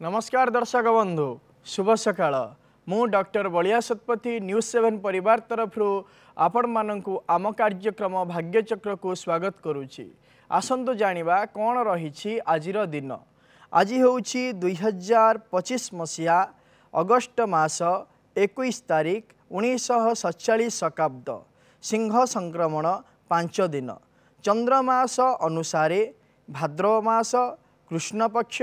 नमस्कार दर्शक बंधु शुभ सकाळ मु डॉक्टर बलिया सतपथी न्यूज 7 परिवार तरफ आपण मानक आम कार्यक्रम भाग्यचक्र को स्वागत करुछि। आसंतु जानिबा कौन रही आजिर दिन। आज हूँ 2025 मसीहा अगस्ट मास 21 तारिख 1947 शकाब्द सिंह संक्रमण 5 दिन चंद्रमास अनुसारे भाद्रव मास कृष्ण पक्ष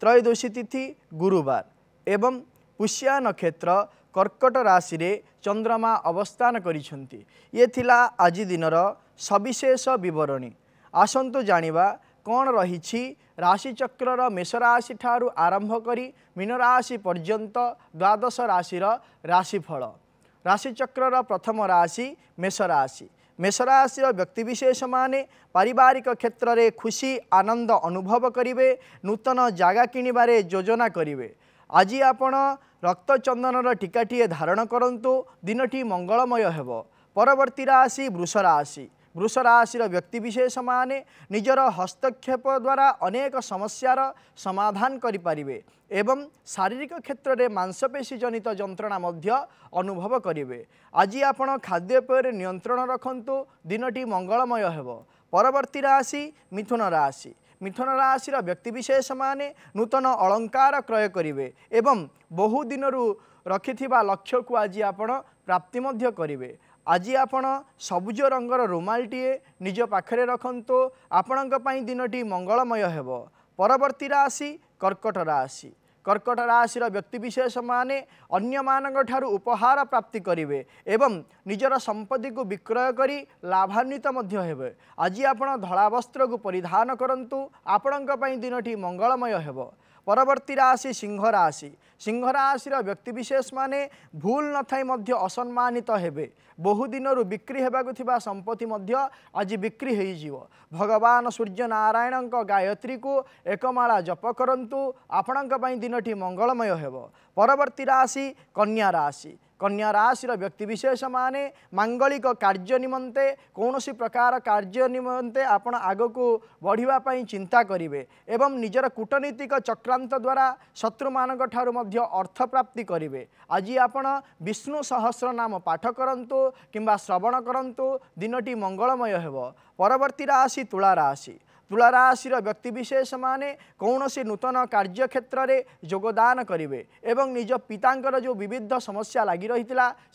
त्रयोदशी तिथि गुरुवार एवं पुष्या नक्षत्र कर्कट राशि रे चंद्रमा अवस्थान करिसेंती। ये थिला आज दिनर सविशेष विवरणी। आसंतु जानिबा कौन रही राशि चक्रर मेष राशि ठारू आरंभ करी मीन राशि पर्यंत द्वादश राशिर राशिफल। राशि चक्रर प्रथम राशि मेष राशि। मेष राशि व्यक्तिविशेष माने पारिवारिक क्षेत्र में खुशी आनंद अनुभव करिवे, नूतन जागा किणिबारे योजना करिवे। आज आपण रक्तचंदनर टीकाटीए धारण करंतु, दिनटी मंगलमय हेब। परवर्ती राशि वृष राशि। वृष राशि व्यक्तिविशेष माने निजर हस्तक्षेप द्वारा अनेक समस्यार समाधान करिपारिवे एवं शारीरिक क्षेत्र में मांसपेशी जनित जंत्रणा मध्य अनुभव करिवे। आज आपण खाद्यपेय नियंत्रण रखंतु, दिनटी मंगलमय हेब। परवर्ती राशि मिथुन राशि। मिथुन राशि व्यक्तिविशेष माने नूतन अलंकार क्रय करिवे एवं बहु दिनरु रखिथिबा लक्ष्य को आज आपण प्राप्ति मध्य करिवे। आज आपण सबुज रंगर रुमालटीए निज पाखरे रखंतु, आपणक पई दिनटी मंगलमय हेब। परवर्ती राशि कर्कट राशि। कर्कट राशि व्यक्तिविशेष माने अन्य मानक ठारू उपहार प्राप्ति करिवे एवं निजर संपत्ति को विक्रय करी लाभान्वित मध्य हेबे। आज आपण धला वस्त्र को परिधान करंतु, आपणक पई दिनटी मंगलमय हेब। परवर्ती राशि सिंह राशि। सिंह राशि व्यक्तिविशेष माने भूल न थाई मध्य असम्मानित हेबे। बहु दिनरु बिक्री हेबाकु थिबा संपत्ति मध्य आज बिक्री होई जीवो। भगवान सूर्य नारायण गायत्री को एकमाला जप करंतु, आपणक पई दिनटी मंगलमय हेब। परवर्ती राशि कन्या राशि। कन्या राशि व्यक्तिविशेष माने मांगलिक कार्य निमंते कौनसी प्रकार कार्य निमंते आपण आगको बढ़िबा पई चिंता करिवे एवं निजर कूटनीतिक चक्रांत द्वारा शत्रु मानक ठारू मध्य अर्थ प्राप्ति करिवे। आज आपण विष्णु सहस्र नाम पाठ करंतु किंबा श्रवण करंतु, दिनटी मंगलमय हेब। परवर्ती राशि तुला राशि। तुला राशि व्यक्तिविशेष माने कौनसी नूतन कार्य क्षेत्र में योगदान करिवे एवं निज पितांकर जो विविध समस्या लगी रही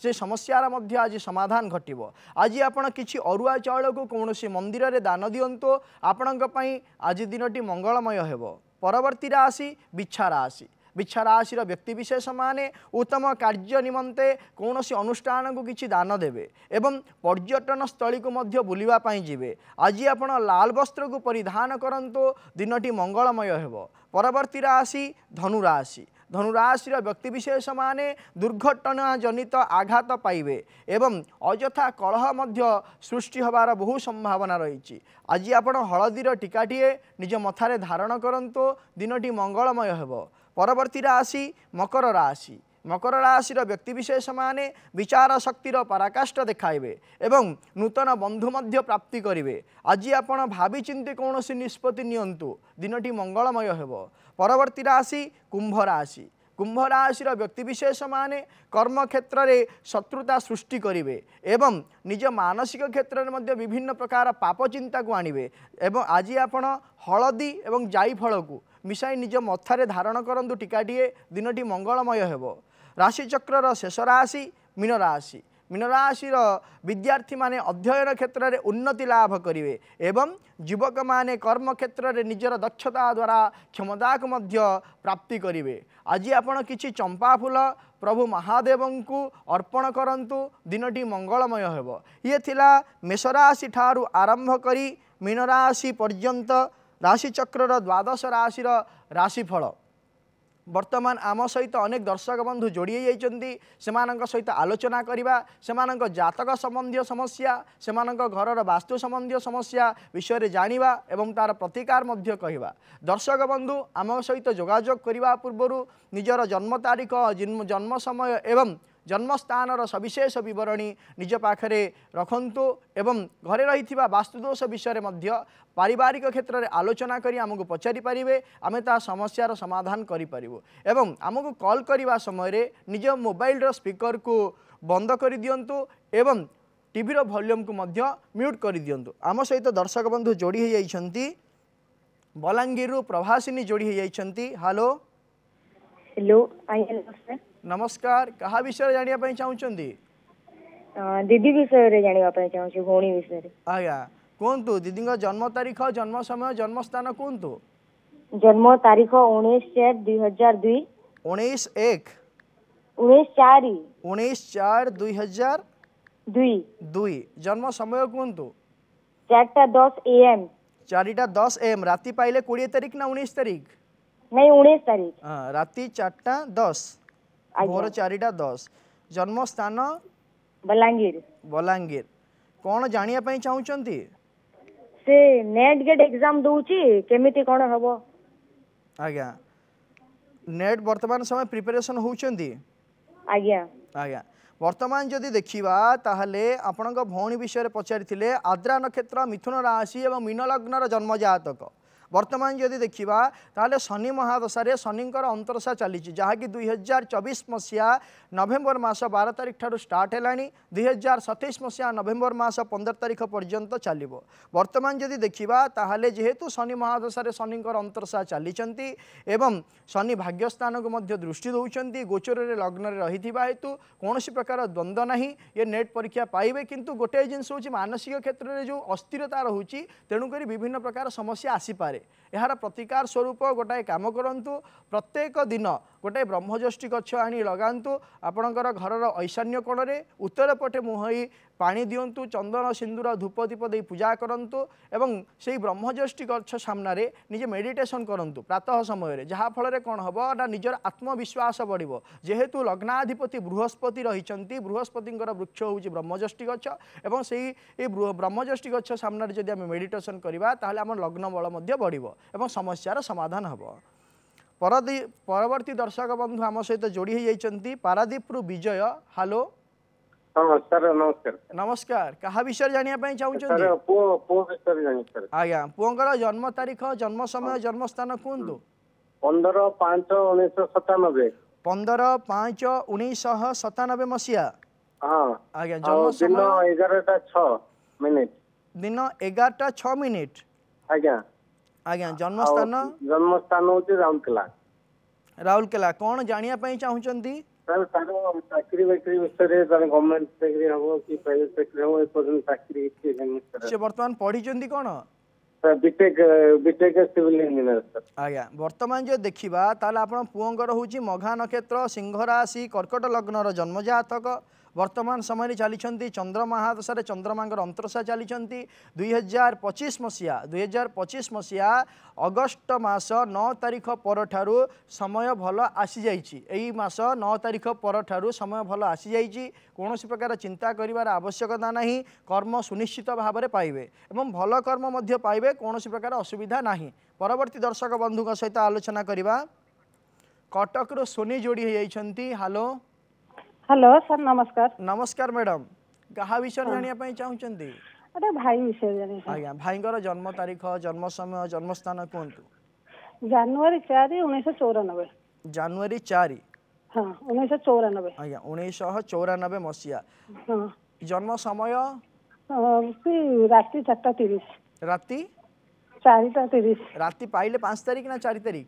से समस्यार मध्य आज समाधान घटिबो। आज आपण किछि अरुआ चाउल को कौनसी मंदिर रे दान दियंतु, आपणक पई आज दिनटी मंगलमय हेब। परवर्ती राशि बिच्छा राशि। बिच्छा राशि व्यक्तिविशेष माने उत्तम कार्य निमंते कौनसी अनुष्ठान को किछि दान देवे एवं पर्यटन स्थली को मध्य बुलिबा पई जिवे। आज आपण लाल वस्त्र को परिधान करंतु, दिनटी मंगलमय हेब। परवर्ती राशि धनु राशि। धनुराशि व्यक्तिविशेष माने दुर्घटना जनित आघात पाइबे एवं अयथा कलह मध्य सृष्टि होबार बहु संभावना रही। आज आपण हलदीर टीकाटीए निज मथारे धारण करंतु, दिनटी मंगलमय हेब। परवर्ती राशि मकर राशि। मकर राशि व्यक्तिविशेष माने विचार शक्तिर पराकाष्ठ देखाइबे एवं नूतन बंधु मध्य प्राप्ति करिवे। आज आपण भावी चिंती कौनसी निष्पत्ति नियंतु, दिनटी मंगलमय हेब। परवर्ती राशि कुंभ राशि। कुंभ राशि व्यक्तिविशेष माने कर्म क्षेत्र में शत्रुता सृष्टि करिवे एवं निज मानसिक क्षेत्र में मध्य विभिन्न प्रकार पाप चिंता को आनिवे एवं आज आपण हलदी एवं जाईफल को मिसाई निज मथारे धारण करंतु टीकाटीए, दिनटी मंगलमय हेब। राशि चक्रर शेष राशि मीन राशि। मीन राशि विद्यार्थी माने अध्ययन क्षेत्र में उन्नति लाभ करिवे एवं युवक माने कर्म क्षेत्र में निजर दक्षता द्वारा क्षमता को मध्य प्राप्ति करिवे। आज आपण किछि चंपा फूल प्रभु महादेव को अर्पण करंतु, दिनटी मंगलमय हेब। ये थिला मेष राशि ठारू आरंभ करी मीन राशि पर्यंत राशि चक्रर द्वादश राशि राशिफल। वर्तमान आम सहित अनेक दर्शक बंधु जोड़ी जाइछन्ति, सेमानक सहित आलोचना करिबा, सेमानक जातक संबंधी समस्या, सेमानक घरर वास्तु संबंधी समस्या विषय रे जानिबा एवं तार प्रतिकार मध्य कहिबा। दर्शक बंधु आम सहित जोगाजोग करिबा पूर्वरु निजर जन्म तारीख, जन्म समय एवं जन्मस्थान सविशेष बरणी निज पाखरे रखंतु एवं घरे रही वास्तुदोष विषय में पारिवारिक क्षेत्र में आलोचना करी आमको पचारि पारे आम ता समस्यार समाधान करूँ एवं आमको कॉल करने समय निज मोबाइल स्पीकर को बंद कर दिंतु एवं टीवी वॉल्यूम को म्यूट कर दिंतु। आम सहित दर्शक बंधु जोड़ी हो जाइछंती बलांगीर प्रभासिनी जोड़ी हो जाइछंती। हेलो हेलो नमस्कार। नमस्कार कहा विषय जानिया पई चाहुचंदी? दीदी विषय रे जानिया पई चाहूछु भौणी विषय रे। आज्ञा कोंतु दीदी जन्म तारीख जन्म समय जन्म स्थान कोंतु? जन्म तारीख 19/4/2002 19/1 19/4/2002 2 जन्म समय कोंतु? 4:10 AM 4:10 AM राति पाइले 20 तारीख ना 19 तारीख? नहीं 19 तारीख। हाँ राति 4:10 भोर 4:10 जन्म स्थान बलांगीर। बलांगीर कौन जानिया पई चाहुचंती? से नेट गेट एग्जाम दोउची केमिति कोन हबो? आज्ञा नेट वर्तमान समय प्रिपरेशन होउचंदी? आज्ञा आज्ञा वर्तमान जदि देखिबा ताहले आपणक भौणी विषय पचारिथिले आद्रा नक्षत्र मिथुन राशि एवं मीन लग्नर जन्म जातक वर्तमान जदि देखिबा ताहले शनि महादशा शनिंकर अंतरशा चली जहाँकि 2024 मसीहा नवेम्बर मास 12 तारीख ठारू स्टार्ट है 2027 मसीहा नवेम्बर मास 15 तारीख पर्यंत चलिबो। वर्तमान जदि देखिबा ताहले जेहेतु शनि महादशा शनिंकर अंतरशा चली एवं शनि भाग्यस्थान को मध्य दृष्टि दौरान गोचर लग्न रही हेतु कौन प्रकार द्वंद्व नहीं ये नेट परीक्षा पाइबे किंतु गोटे जिनस हूँ मानसिक क्षेत्र में जो अस्थिरता रोचे तेणुक विभिन्न प्रकार समस्या आसीपे यार प्रतिकार स्वरूप गोटाए काम करंतु प्रत्येक दिन गोटे ब्रह्मज्योष्टि गछ आनी लगांतु आपणकर घरर ईशान्य कोण में उत्तर पटे मुहई पानी दिंतु चंदन सिंदूर धूप दीप दे पूजा करंतु एवं से ब्रह्मज्योष्टि गछ सामने निजे मेडिटेशन करंतु प्रातः समय जहाँफल कौन हम ना निजर आत्मविश्वास बढ़ो जेहेतु लग्नाधिपति बृहस्पति रही बृहस्पति वृक्ष हूँ ब्रह्मज्योष्टि गछ एवं से ब्रह्मज्योष्टि गछ सामने जदि आम मेडिटेशन करवा ताहले आम लग्न बल बढ़ो एवं समस्यार समाधान हम। परवर्ती दर्शक बंधु आम सहित जोड़ी होती पारादीप विजय। हेलो सर नमस्कार। नमस्कार कहा विषय जानिया पई चाहुचंदी? आज्ञा पुओंकर जन्म तारीख जन्म समय जन्म स्थान कोंतु? 15/5/1997 15/5/1997 मसीहा। हाँ आज्ञा जन्म समय दिन 11:06 दिन 11:06 आज्ञा आज्ञा जन्म स्थान होची राउरकेला। राउरकेला कौन जानिया पई चाहुचंदी? सर तारो चाकरी बाकरी विषय रे गवर्नमेंट चाकरी हबो कि प्राइवेट चाकरी हबो ए पर्यंत चाकरी के नहीं से वर्तमान पढ़ी चंदी कोन? Sir BTech civil engineer sir. आज्ञा वर्तमान जो देखिबा ताले आपण पुओंगर होची मघा नक्षत्र सिंह राशि कर्कट लग्नर जन्म जातक वर्तमान समय चली चंद्र महादशा चंद्रमांगर अंतरशा चली 2025 मसीहा अगस्ट मास 9 तारीख पर ठारू समय भल आसी जाइछि। एही मास 9 तारीख पर ठारू समय भल आसी जाइछि। कौन प्रकार चिंता करिवार आवश्यकता नहीं कर्म सुनिश्चित भाव में पाइबे एवं भल कर्म मध्य पाइबे कौन प्रकार असुविधा नहीं। परवर्ती दर्शक बंधु सहित आलोचना करिबा कटक रो सोनी जोड़ी हो जाइछंती। हेलो हेलो सर नमस्कार। नमस्कार मैडम कहा विषय जानिया पई चाहुचंदी? अरे भाई विषय जानि। आज्ञा भाईंकर जन्म तारीख जन्म समय जन्म स्थान कोंतु? जनवरी 4 1994। जनवरी 4 हाँ 1994। आज्ञा 1994 मसीहा। हाँ जन्म समय राति 4:30 राति 4:30 राति पाइले 5 तारीख ना 4 तारीख?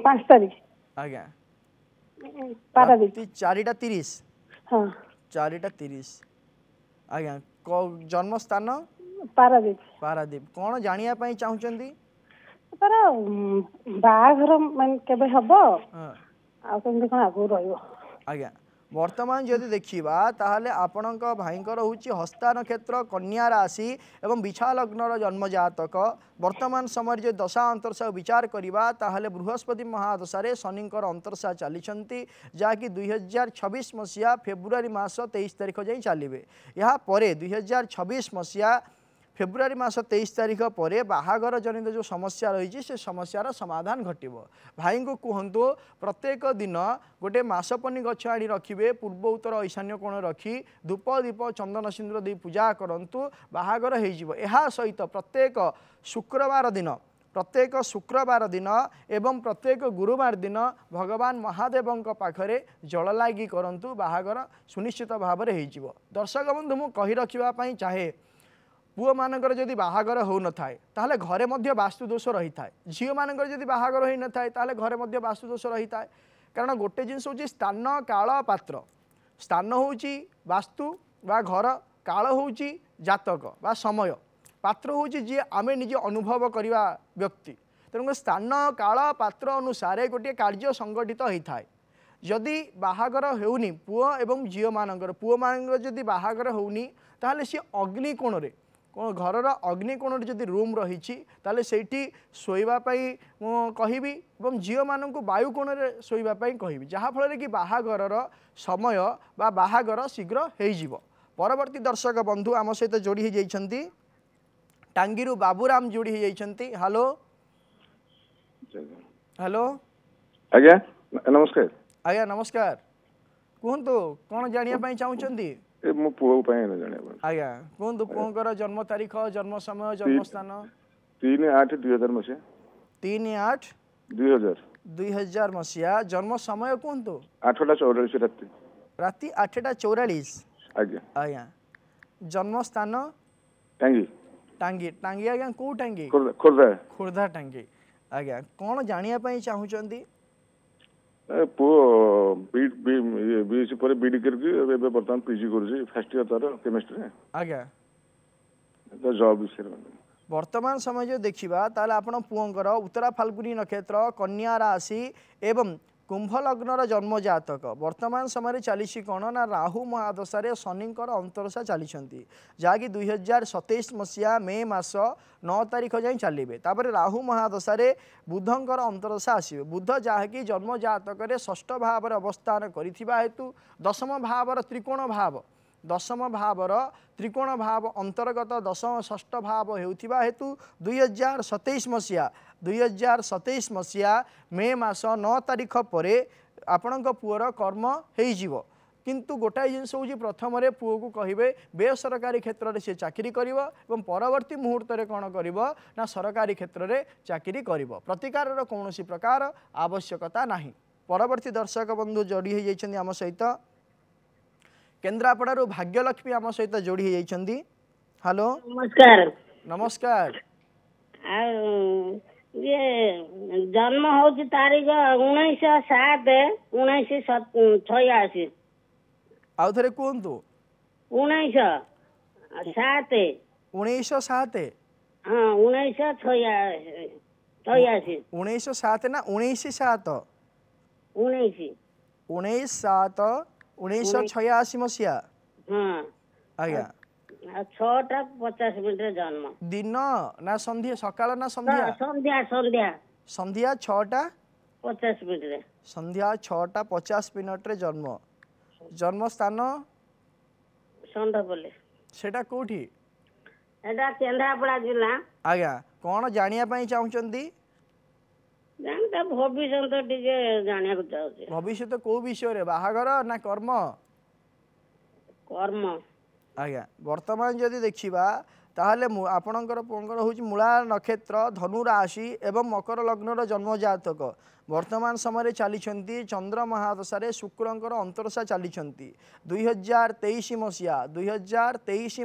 5 तारीख आज्ञा पारादीप 4:30। हाँ 4:30 आज्ञा जन्म स्थान पारादीप। पारादीप कौन जानिया पई चाहुचंदी? तार बाघर मान केबे हबो हाँ आ केमति कोन आगु रहइबो? आज्ञा वर्तमान जदि देखिबा ताहले आपणक भाईंकर होची हस्ता नक्षत्र कन्या राशि एवं बिछा लग्नर जन्म जातक वर्तमान समय जो दशा अंतरशा विचार करिबा ताहले बृहस्पति महादशा शनिंकर अंतरशा चली जहाँकि 2026 मसीहा फेब्रुआरी मास 23 तारीख जाई चलिबे। या परे 2026 मसीहा फेब्रुआरी मास 23 तारिख पर बाहागर जनित जो समस्या रही से समस्यार समाधान घटव भाई को कहतु प्रत्येक दिन गोटे मासपनी गछ आनी रखिए पूर्व उत्तर ईशान्य कोण रखी धूप दीप चंदन सिंदूर दे पूजा करूँ बाहागर हो सहित प्रत्येक शुक्रवार दिन एवं प्रत्येक गुरुवार दिन भगवान महादेव पाखरे जल लागी करंतु बाहागर सुनिश्चित भाव में हो। दर्शक बंधु मु कही रखापी चाहे पुओ मानकर जदि बाहागर हो न थाए ताहले घरे मध्य वास्तुदोष रही थाए झील मानकर जदि बाहागर हो न थाए ताहले घरे मध्य वास्तुदोष रही थाए कारण गोटे जिनस हूँ स्थान काल पात्र स्थान होउची वास्तु बा घर काल होउची जातक बा समय पात्र हूँ जी आम निजे अनुभव करवा व्यक्ति तेणु स्थान काल पात्र अनुसार गोटे कार्य संगठित होता है जदि बाहागर होनी पुओ एवं झील मानकर पुओ मान जदि बाहागर होनी ताहले सी अग्निकोण घर अग्निकोण जदि रूम रही से शोवाई कहबी और झील मान वायुकोण शोवाई कहबी जहाँफल कि बाहागर समय बा बाहागर शीघ्र हो। परवर्ती दर्शक बंधु आम सहित जोड़ी होती टांगीरू बाबूराम जोड़ी होती। हेलो हेलो आज्ञा नमस्कार। आज्ञा नमस्कार कहतु कौन जानापी चाहूँगी मो पुओ आज्ञा कहतु पुओर जन्म तारीख जन्म समय जन्म स्थान 3/8/2000 मसीहा 3/8/2000 मसीहा जन्म समय कहतु 8:44 राति 8:44 आज्ञा आज्ञा जन्म स्थान टांगी टांगी टांगी आज्ञा कौ टांगी खोर्धा खोर्धा टांगी आज्ञा कौन जानापी चाहूँगी पुओ बीएससी पर बीडी करके बर्तमान पीजी कर फास्ट इयर तार केमिस्ट्री आज्ञा तो जॉब विषय वर्तमान समय जो देखा ताल आपण पुओंकर उत्तरा फाल्गुनी नक्षत्र कन्या राशि एवं कुंभ लग्नर जन्म जातक वर्तमान समय चली कौन ना राहु महादशा शनिकर अंतरशा चली जहाँकि 2027 मसीहा मे मास 9 तारिख जाए चलिए तापर राहु महादशा बुधंकर अंतरशा आसवे बुध जहाँकि जन्म जातक षष्ठ भाव अवस्थान करिथिबा हेतु दशम भावर त्रिकोण भाव दशम भावर त्रिकोण भाव अंतर्गत दशम षष्ठ भाव होता हेतु 2027 मसीहा मे मास 9 तारिख पर आपण पुओर कर्म हो किंतु गोटाए जिनस हूँ प्रथम पुओ को कहे बेसरकारी क्षेत्र में सी चाकरी कर परवर्ती मुहूर्त में कौन कर सरकारी क्षेत्र में चाकरी कर प्रतिकार कौन प्रकार आवश्यकता नहीं। परवर्ती दर्शक बंधु जोड़ी होती आम सहित केन्द्रापड़ा भाग्यलक्ष्मी आम सहित जोड़ी होती। हेलो नमस्कार नमस्कार ये जन्म हो तारीख 19/7/1986 आउ थे कहतु 19/7 1907 हाँ 1986 1907 ना 1907 1986 मसीहा हाँ आज्ञा 6:50 जन्म दिन ना संध्या सकाळ ना संध्या संध्या संध्या संध्या 6:50 संध्या 6:50 जन्म जन्म स्थान संडपल्ली सेटा कोठी एटा केन्द्रापड़ा जिला आज्ञा कौन जानिया चाहूँगी जानता भविष्य तो टिके जानिया को चाहूँ भविष्य को विषय रे बाहागर ना कर्म कर्म आज्ञा वर्तमान जदि देखा ताहले आपणकर पुंकर हूँ मूला नक्षत्र धनु राशि एवं मकर लग्नर जन्म जातक वर्तमान समय चली चंद्र महादशा शुक्रंकर अंतरशा चली 2023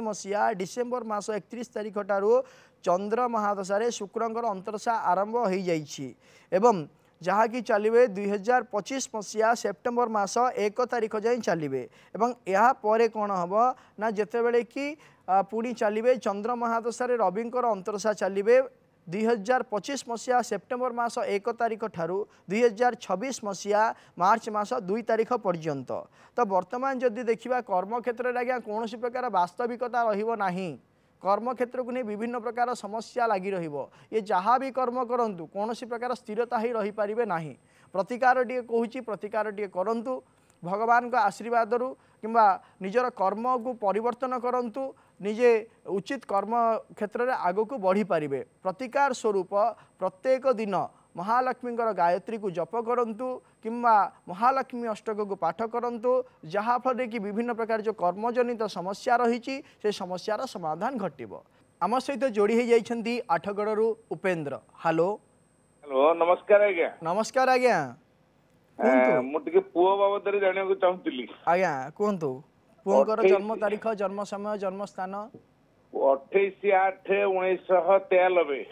मसीहा डिसेम्बर मास 31 तारिख ठारू चंद्र महादशा शुक्रंकर अंतरशा आरंभ हो जाइछि एवं जहाँकि चलिए 2025 मसीहा सेप्टेम्बर मास 1 तारिख जाए चलिए एवं या परे कौन हम ना जितेबले कि पुणी चलिए चंद्र महादशा रविंकर अंतरशा चलिए 2025 मसीहा सेप्टेम्बर मास 1 तारिख ठारू 2026 मसीहा मार्च मास 2 तारिख पर्यंत तो वर्तमान जदि देखा कर्म क्षेत्र में आज्ञा कौन प्रकार वास्तविकता रहिबो नाही कर्म क्षेत्र को नहीं विभिन्न प्रकार समस्या लगी रहिबो ये जहाँ भी कर्म करंतु कौन प्रकार स्थिरता ही रही पारिबे नाही प्रतिकार टे कहूँ प्रतिकार टे करंतु भगवान का आशीर्वाद किंबा निजर कर्म को परिवर्तन करंतु निजे उचित कर्म क्षेत्र में आग को बढ़ी पारे। प्रतिकार स्वरूप प्रत्येक दिन महालक्ष्मी गायत्री को जप करंतु किंबा महालक्ष्मी अष्टक को पाठ करंतु जहाँफल कि विभिन्न प्रकार जो कर्मजनित समस्या रही से समस्यार समाधान घटिबो। आम सहित जोड़ी हो जाइछंती आठगड़ू उपेंद्र। हेलो हेलो नमस्कार आज्ञा। नमस्कार आज्ञा मुझे पुओ बाबद जाना चाहूली आज्ञा कहतु पुओर जन्म तारीख जन्म समय जन्म स्थान 28/8/1993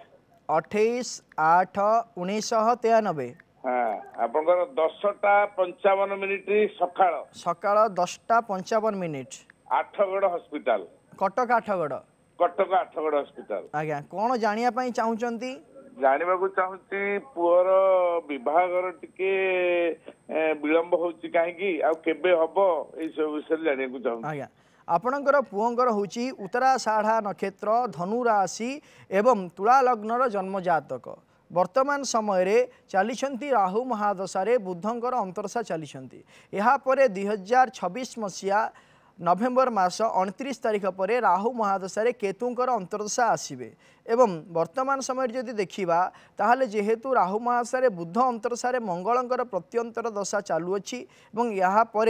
28/8/1993 हाँ आपनकर 10:55 सकाळ सकाळ 10:55 आठगड़ हॉस्पिटल कटक आठगड़ हॉस्पिटल आज्ञा कौन जानिया पई चाहुचंती जानिबा को चाहूची पुअर विभागर टिके विलंब होची काहेकी आ केबे हबो ए सब विषय जानिया को चाहू आज्ञा आपणकर पुओंकर होची उत्तराषाढ़ा नक्षत्र धनु राशि एवं तुला लग्नर जन्म जातक वर्तमान समय रे चली राहु महादशा बुधंकर अंतरसा चली या 2026 मसीहा नवेम्बर मास 29 तारीख पर राहु महादशा केतुंकर अंतरदशा आसबे एवं वर्तमान समय जदि देखा ताहले जेहेतु राहु महादशा बुध अंतरदशा मंगलंकर प्रत्यंतर दशा चालुअछि यहाँ पर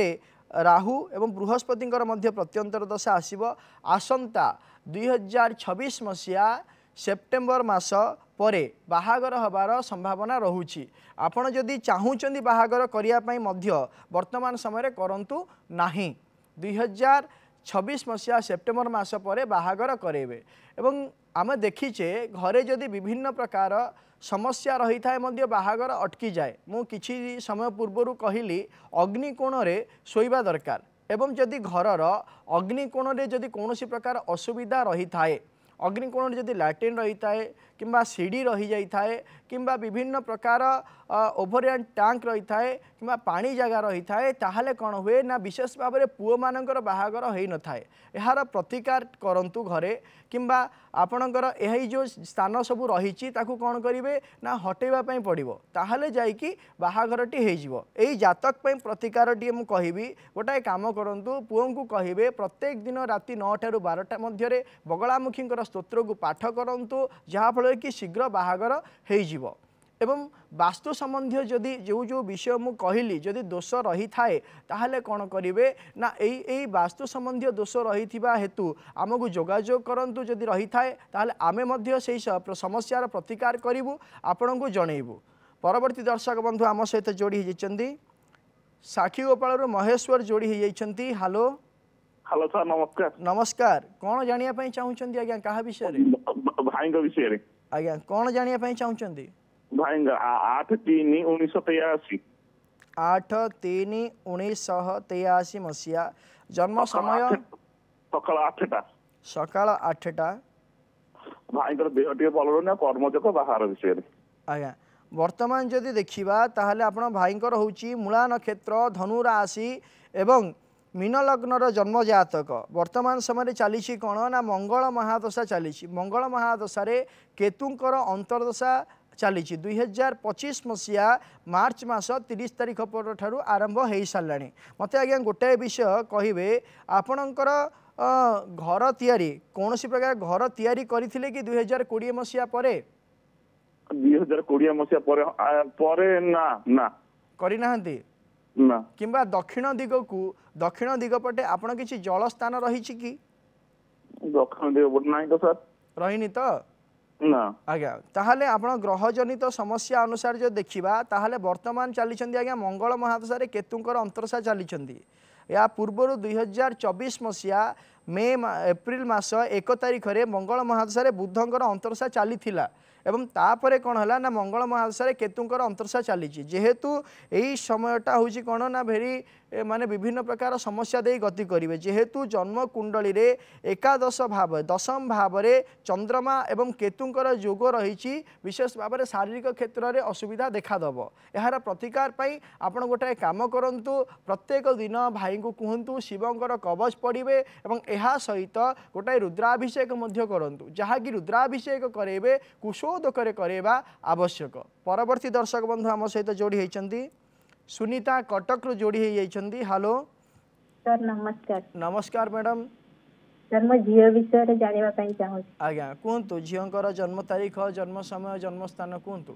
राहु एवं बृहस्पतिंकर मध्य प्रत्यंतर दशा आसब आसंता 2026 मसीहा सेप्टेम्बर मास परे बाहागर हबार संभावना रहुछि। आपण जदि चाहूचंदी बाहागर करिया पई मध्य वर्तमान समय करंतु नाही 2026 मसीहा सेप्टेम्बर मास परे बाहागर करेबे। एवं आमे देखीचे घरे जदि विभिन्न प्रकार समस्या रही थाए मध्य बाहागर अटकी जाए। मु किछि समय पूर्वरु कहिली अग्निकोण रे सोइबा दरकार एवं जदि घरर अग्निकोण रे जदि कोनोसी प्रकार असुविधा रही थाए अग्निकोण जदि लैट्रिन रही थाए किंबा सीढ़ी रही जाई थाए किंबा विभिन्न प्रकार ओवरहैंड टैंक रही थाए किंबा पानी जगह रही थाए ताहले कौन हुए ना विशेष भाव में पुओ मानकर बाहागर हो न थाए यार प्रतिकार करंतु घरे किंबा आपणकर यही जो स्थान सब रही कौन करेंगे ना हटेबा पड़ो ताहले जाइकी बाहागरटी हो जातक प्रतिकार टी मु कहिबी गोटाए काम करंतु पुओ को कहिबे प्रत्येक दिन राति 9 टा 12 मध्य बगलामुखी स्तोत्र को पाठ करंतु जहाँफल कि शीघ्र बाहागर हो एवं वास्तु संबंधी जदि जो जो विषय मु कहली जदि दोष रही थाए ताहले कौन करेंगे ना यही वास्तु संबंधी दोष रही हेतु आमको जोगाजोग करंतु जदि रही थाए ताहले आमे मध्य से समस्यार प्रतिकार करूँ आपण को जनइबू। परवर्ती दर्शक बंधु आम सहित जोड़ी होती साक्षी गोपाल महेश्वर जोड़ी होती। हेलो हेलो सर नमस्कार। नमस्कार कौन जानिया चाहूँगी आज्ञा क्या विषय भाई विषय आज्ञा कौन जानिया चाहूँगी भाई 8/3/1983 8/3/1983 मसीहा जन्म समय सकाळ 8टा भाई देह टे भल रही कर्मजक बाहर विषय आज्ञा वर्तमान जदि देखा ताहले आपण भाईंकर होची मूला नक्षत्र धनु राशि एवं मीन लग्नर जन्म जातक वर्तमान समय चली कौन ना मंगल महादशा चली मंगल महादशा केतुंकर अंतरदशा चली 2025 मसीहा मार्च मास 30 तारीख पर आरंभ हो सारा मत आज्ञा गोटाए विषय कहे आपणकर घर तैयारी कौन प्रकार घर तैयारी करथिले कि 2020 मसीहा पर 2020 मसीहा ना ना करना किंबा दक्षिण दिग पटे आपण किसी जल स्थान रही कि दक्षिण दिग ना तो सर रही तो ना आज्ञा ताहले आपण ग्रहजनित समस्या अनुसार जो देखा ताहले वर्तमान चली आज्ञा मंगल महादशा केतुंकर अंतरसा चली या पूर्वर 2024 मसीहा एप्रिल मास 1 तारीख में मंगल महादशा बुधंकर अंतरसा चली एवं तापर कौन है ना मंगल महादशा केतुंकर अंतरसा चली जेहेतु यही समयटा हूँ कौन ना भेरी माने विभिन्न प्रकार समस्या दे गति करेंगे जेहेतु जन्म कुंडली रे एकादश भाव दशम भाव में चंद्रमा एवं केतुंकर जोग रही विशेष भाव में शारीरिक क्षेत्र में असुविधा देखादेव यार प्रतिकार आपण गोटाए काम करंतु प्रत्येक दिन भाई को कहतु शिवंकर कवच पड़े एवं यह सहित गोटाए रुद्राभिषेक करंतु जहाँकि रुद्राभिषेक करेबे कुशोदक करेबा आवश्यक। परवर्ती दर्शक बंधु आम सहित जोड़ी होती सुनीता कटक जोड़ी होती। हेलो सर नमस्कार। नमस्कार मैडम सर मो झील विषय जानवा चाहूँ आज्ञा कहतु झीकर जन्म तारीख जन्म समय जन्म स्थान कहतु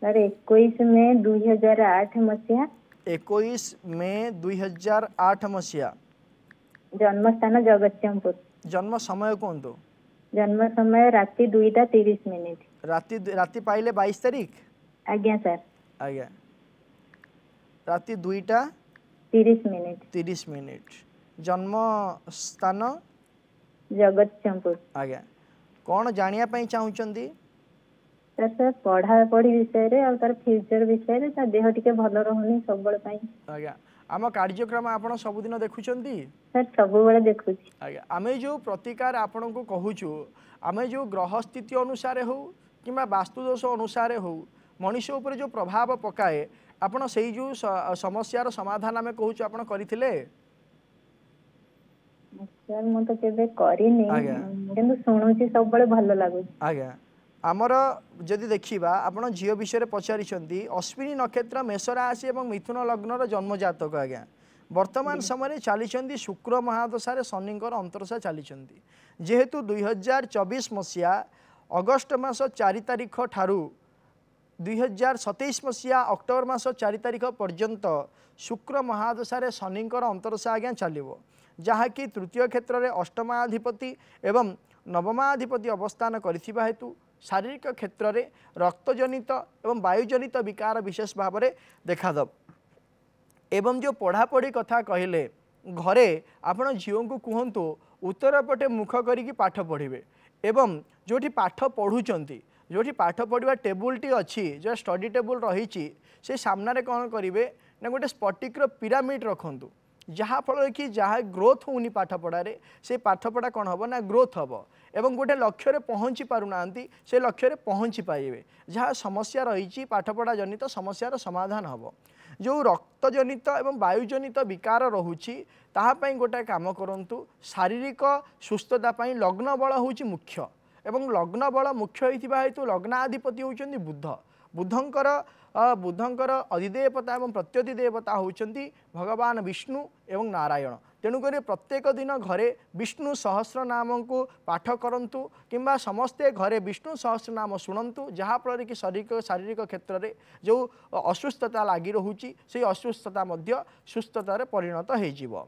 सर 21 मे 2008 मसीहा 21 मे 2008 मसीहा जन्म स्थान जगतसिंहपुर जन्म समय कहतु जन्म समय राति 2:30 राति पाइले 22 तारीख आज्ञा सर आज्ञा राति 2:30 जन्म स्थान जगतसिंहपुर आज्ञा कौन जानिया पई चाहुचंदी सर सर पढ़ा पढ़ी विषय रे और तार फ्यूचर विषय रे ता देह टिके भलो रहउनी सब बळ पई आज्ञा आम कार्यक्रम आपण सबुदिन देखुचंदी सर सब बळ देखुची आज्ञा आमे जो प्रतिकार आपण को कहूछु आमे जो ग्रह स्थिति अनुसार हो किंबा वास्तुदोष अनुसार हो मनुष्य ऊपर जो प्रभाव पकाए आपण सेई जो समस्यार समाधान आमे कहूछु आपण करिथिले सर मो तो केबे करिनी किंतु सुनुची सब बळ भलो लागु आज्ञा आमर जदि देखिबा आपण झियो विषय पचारिछंती अश्विनी नक्षत्र मेष राशि एवं मिथुन लग्नर जन्म जातक आज्ञा वर्तमान समय चली शुक्र महादशा शनिकर अंतरशा चली जेहेतु 2024 मसीहा अगस्ट मास 4 तारिख ठारू 2027 मसीहा अक्टोबर मास 4 तारिख पर्यंत शुक्र महादशा शनिकर अंतरशा आज्ञा चलो जहाँकि तृतीय क्षेत्र में अष्टमाधिपति एवं नवमाधिपति अवस्थान करिथिबा हेतु शारीरिक क्षेत्र में रक्तजनित एवं वायुजनित विकार विशेष भाव में देखादब एवं जो पढ़ापढ़ी कथा कहले घरे आपण झीओं को कहतु उत्तर पटे मुख करिकी पाठ पढ़े एवं जोठी पाठ पढ़ुचंती जोठी पाठ पढ़ा टेबुलटी अच्छी जो स्टडी टेबुल रही से सामने कौन करेंगे ना गोटे स्फटिकर पिरामिड रखु जहाँफल कि जहाँ ग्रोथ होनी पाठ पढ़ारे से पाठपढ़ा कौन हम ना ग्रोथ हम एवं गोटे लक्ष्य पहुँची पारना से लक्ष्य पहुँची पारे जहाँ समस्या रही पाठपढ़ा जनित समस्यार समाधान हम जो रक्तजनित एवं वायुजनित विकार रोचे ताहापाई गोटे काम करूँ शारीरिक सुस्थतापाई लग्न बल हूँ मुख्य एवं लग्न बल मुख्य होता हेतु लग्नाधिपति होती बुद्धंकर अधिदेवता एवं प्रत्यधिदेवता होती भगवान विष्णु एवं नारायण तेणुक प्रत्येक दिन घरे विष्णु सहस्र नाम को पाठ करंतु किंबा समस्ते घरे विष्णु सहस्र नाम शुणु जहाँफल कि शारीरिक क्षेत्र में जो असुस्थता लगी रोचे से असुस्थता सुस्थतार परिणत हो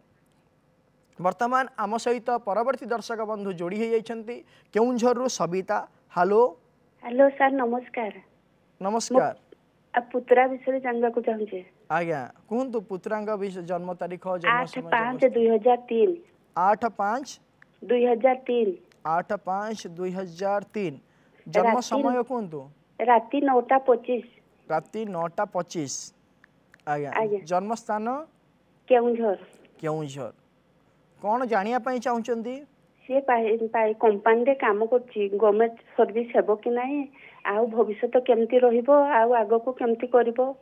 वर्तमान आम सहित परवर्ती दर्शक बंधु जोड़ी होती Keonjhar Sabita hello hello sir नमस्कार नमस्कार पुत्रा विषय जानवा चाहूँ आज्ञा कहतु पुत्रांग जन्म तारीख जन्म समय 8/5/2003 8/5/2003 8/5/2003 जन्म समय कहतु राति 9:25 राति 9:25 आज्ञा जन्म स्थान केउंझर कौन जानिया पई चाहुचंदी से कंपनी रे काम करछि गवर्नमेंट सर्विस हेबो कि नाही आउ भविष्य केमती रहिबो आउ आगो को केमती करिबो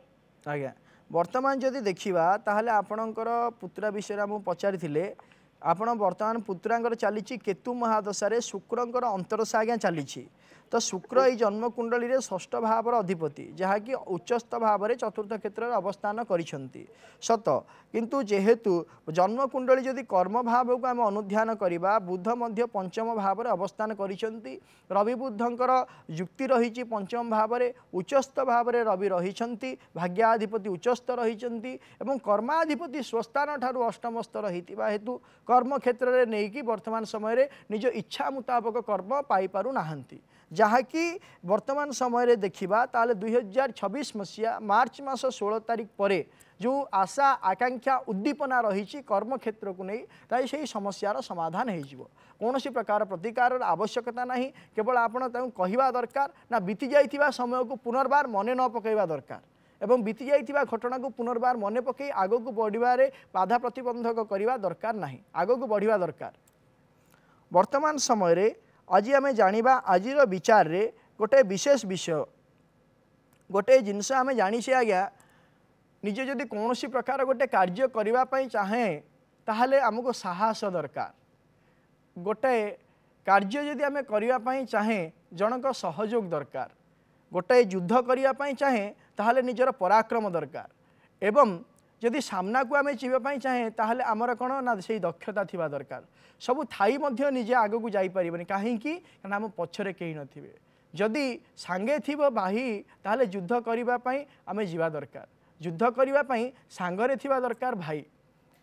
आज्ञा वर्तमान जदि देखिबा ताहले आपणकर पुत्रा विषय हम पचारिथिले आपण वर्तमान पुत्रांकर चली केतु महादशा शुक्रंकर अंतरशा आज्ञा चली तो शुक्र ये जन्म कुंडली रे षष्ठ भावर अधिपति जहाँकि उच्चस्थ भाव में चतुर्थ क्षेत्र में अवस्थान करिसेंती सत किंतु जेहेतु जन्म कुंडली जदि कर्म भाव को आम अनुध्यान करवा बुध मध्य पंचम भाव में अवस्थान करिसेंती रवि बुद्धंकर युक्ति रही पंचम भाव में उच्चस्थ भाव में रवि रही भाग्याधिपति उच्चस्थ रही एवं कर्माधिपति स्वस्थान ठारू अष्टमस्थ रही हेतु कर्म क्षेत्र में नहीं वर्तमान समय निज इच्छा मुताबक कर्म पाइपारू नाहंती जहाँकि वर्तमान समय देखा ताले 2026 मसीहा मार्च मास 16 तारीख पर जो आशा आकांक्षा उद्दीपना रही कर्म क्षेत्र को नहीं ताई से समस्यार समाधान हो कौन सी प्रकार प्रतिकार आवश्यकता नहीं केवल आपड़ कहवा दरकार ना बीती जाइथिबा समय को पुनर्बार मने न पकईवा दरकार एवं बीती जाइथिबा घटना को पुनर्बार मने पकई आगो को बढ़िबारे बाधा प्रतिबंधक करवा दरकार नहीं आगो को बढ़िबा दरकार वर्तमान समय रे आज आम जानिबा आजिर विचार रे गोटे विशेष विषय गोटे जिनस आम जानिछे आज्ञा निजे जदि कौन सी प्रकार गोटे कार्य करने चाहे ताहले आमको साहस दरकार गोटे कार्य जदि आम करने चाहे जनक सहयोग दरकार गोटे युद्ध करने चाहे ताहले निजर पराक्रम दरकार एवं जदि सामना को आम जीवाई चाहे ताहले आमर कौन ना से दक्षता थिबा दरकार सबू थाई मध्य निजे आग को जापर कहीं आम पछरे कहीं नथिबे जदि सांगे थिबो बाही ताहले युद्ध करने आम जीवा दरकार युद्ध करने सांगरे थिबा दरकार भाई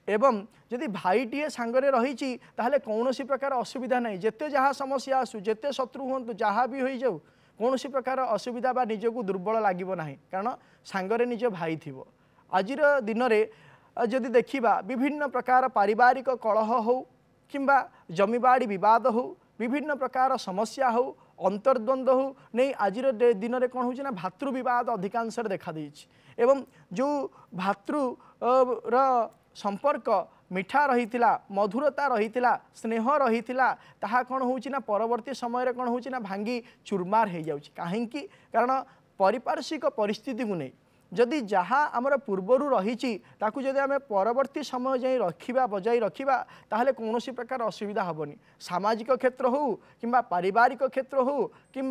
एवं जदि भाईटीए सांगरे रही ताहले कौन प्रकार असुविधा नहीं जेते जहाँ समस्या आसू जेते शत्रु हूँ जहाँ भी हो जाऊ कौन प्रकार असुविधा बा निजको दुर्बल लगे ना कारण सांगरे निज भाई थिबो आजिर दिन में जदि देखा विभिन्न प्रकार पारिवारिक कलह हो किंबा जमीबाड़ी विवाद हो विभिन्न प्रकार समस्या हो अंतर्द्वंद हो नहीं आजिर दिन में कौन हो भातृ विवाद अधिकांश देखा देछि एवं जो भातृ संपर्क मिठा रही मधुरता रही स्नेह रही ताहा कौन हो परवर्ती समय कौन हो भांगी चूरमार हो जाउछि कहीं कारण पारिपार्श्विक परिस्थिति को नहीं जदि जहाँ आमर पूर्वर रही जदि आम परवर्ती समय जाए रखा बजाई रखा ताहले कौन प्रकार असुविधा हेनी सामाजिक क्षेत्र हो कि पारिवारिक क्षेत्र हो कि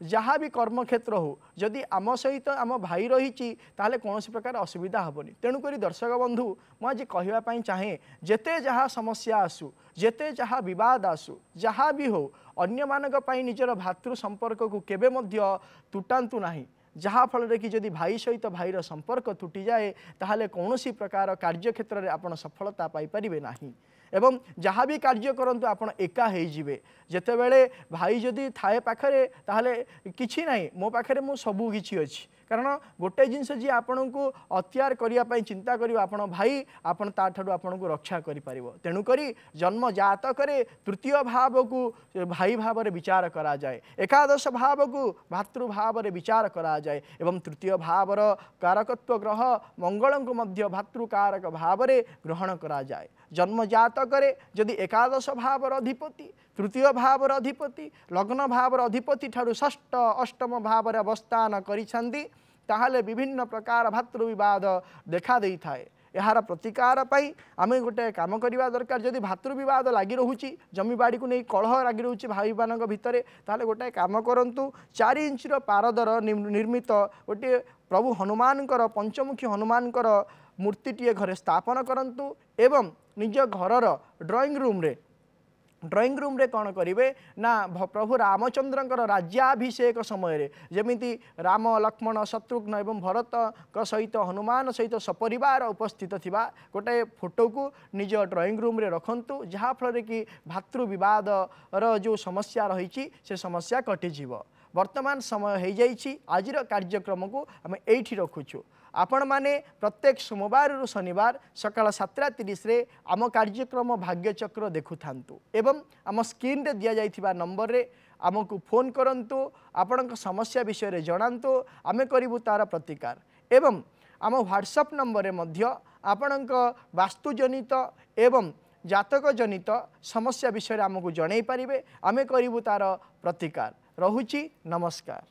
जहाँ भी कर्म क्षेत्र हो जदि आम सहित आम भाई रही ताहले कौन प्रकार असुविधा हेनी तेणुक दर्शक बंधु मुझे कहवाई चाहे जेते जहाँ समस्या आसू जेते जहाँ विवाद आसू जहाँ भी हो अन्य मानक पई निजर भातृ संपर्क को केबे मध्य तुटांतु नाही जहाँ फल कि जदि भाई सहित भाईर संपर्क तुटी जाए ताहले कौन प्रकार कार्य क्षेत्र में आपन सफलता पाई परिबे नाही एवं जहाँ भी कार्य करंतु आपन एका हो जिवे जेते बेले भाई जदि थाए पाखरे ताहले किछि नाही मो पाखरे मो सबु किछि अछि कारण गोटे जिनस जी आपण को अत्यार करने चिंता कर आपण भाई आपण ताठू आपण को रक्षा कर तेणुक जन्म जातक तृतीय भाव को भाई भाव में विचार करा जाए एकादश भाव को भातृभाव में विचार करा जाए एवं तृतीय भावर कारकत्व ग्रह मंगल को मध्य भातृकारक भाव में ग्रहण करा जाए जन्म जातक जदि एकादश भावर अधिपति तृतीय भावर अधिपति लग्न भावर अधिपति ठारू षष्ठ अष्टम भाव अवस्थान करिछन्ति ताहले विभिन्न प्रकार भातृ विवाद देखा देई थाए यार प्रतिकार पाई आम गोटे काम करवा दरकार जदि भातृ विवाद लगी रोचे जमीबाड़ी को नहीं कलह लगी रोचे भाई मान भितर ताहले गोटे काम करंतु 4 इंचर पारदर निर्मित गोटे प्रभु हनुमान पंचमुखी हनुमान मूर्तिटीए घरे स्थापन करंतु एवं निज घरर ड्राइंग रूम रे कौन करेंगे ना प्रभु रामचंद्र राज्याभिषेक समय जमीती राम लक्ष्मण शत्रुघ्न एवं भरत सहित हनुमान सहित सपरिवार उपस्थित थिबा गोटे फोटो को निज ड्राइंग रूम रे रखंतु जहाँ फल कि भातृ विवाद जो समस्या रही से समस्या कटिजिव वर्तमान समय हो जाइए आजिर कार्यक्रम को आम एठी रखुचु आपण माने प्रत्येक सोमवार रु शनिवार सकाळ 7:30 रे आम कार्यक्रम भाग्यचक्र देखु थांतु एवं आम स्क्रीन रे दिया जाइथिबा नंबर रे आमको फोन करंतु आपण समस्या विषय रे जणांतु आमे करिवु तार प्रतिकार एवं आम व्हाट्सएप नंबर रे मध्य आपण वास्तुजनित एवं जातक जनित समस्या विषय आमको जणाई पारिबे आमे करिवु तार प्रतिकार रहुची नमस्कार।